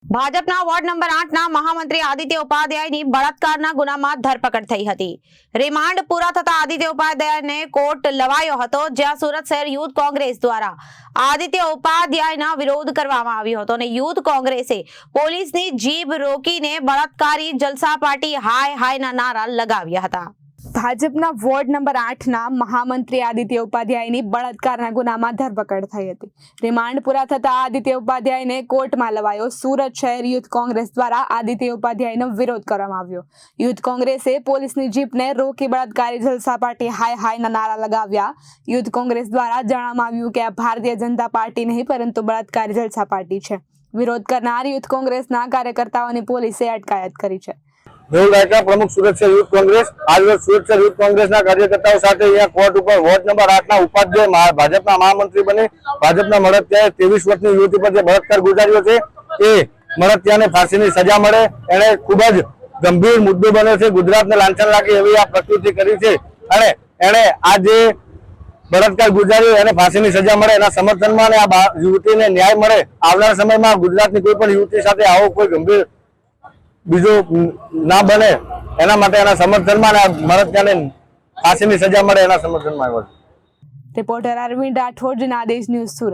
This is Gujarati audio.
ભાજપના વોર્ડ નંબર 8ના મહામંત્રી આદિત્ય ઉપાધ્યાયની બળાત્કારના ગુનામાં ધરપકડ થઈ હતી। રિમાન્ડ પૂરા થતા આદિત્ય ઉપાધ્યાયને કોર્ટ લવાયો હતો, જ્યાં સુરત શહેર યુથ કોંગ્રેસ દ્વારા આદિત્ય ઉપાધ્યાયનો વિરોધ કરવામાં આવ્યો હતો અને યુથ કોંગ્રેસે પોલીસની જીભ રોકીને બળાત્કારી જલસા પાર્ટી હાય હાયના નારા લગાવ્યા હતા। ભાજપના વોર્ડ નંબર 8ના મહામંત્રી આદિત્ય ઉપાધ્યાયની બળાત્કારના ગુનામાં ધરપકડ થઈ હતી। રિમાન્ડ પૂરા થતા આદિત્ય ઉપાધ્યાયને કોર્ટમાં લવાયો। સુરત શહેર યુથ કોંગ્રેસ દ્વારા આદિત્ય ઉપાધ્યાયનો વિરોધ કરવામાં આવ્યો। યુથ કોંગ્રેસે પોલીસની જીપને રોકી બળાત્કારી જલસા પાર્ટી હાય હાયના નારા લગાવ્યા। યુથ કોંગ્રેસ દ્વારા જણાવવામાં આવ્યું કે આ ભારતીય જનતા પાર્ટી નહીં પરંતુ બળાત્કારી જલસા પાર્ટી છે। વિરોધ કરનાર યુથ કોંગ્રેસના કાર્યકર્તાઓની પોલીસે અટકાયત કરી છે। प्रमुख सूरत शहर यूथ कांग्रेस आज रोज सूरत शहर यूथ कांग्रेस कार्यकर्ताओं साथ कोर्ट पर वोर्ड नंबर 8 उपाध्याय भाजपा महामंत्री बने भाजपा मरत्याए 23 वर्षनी युवती पर बलात्कार गुजार्यो छे ए मरत्याने फांसीनी सजा मळे एणे खूब ज गंभीर मुद्दो बन्यो छे। गुजरातने लांछन लागे एवी आ प्रकृति करी छे अने एणे आ जे बलात्कार गुजार्यो एने फांसीनी सजा मळे एना समर्थનમાં आ युवतीने न्याय मळे। आवनारा समयमां गुजरातनी कोई पण युवती साथे आवो कोई गंभीर बीजो ना बने एना माटे एना समर्थन में मरत्याने फांसीनी सजा मळे एना समर्थन में। रिपोर्टर अरविंद राठौड़, जनादेश न्यूज, सूरत।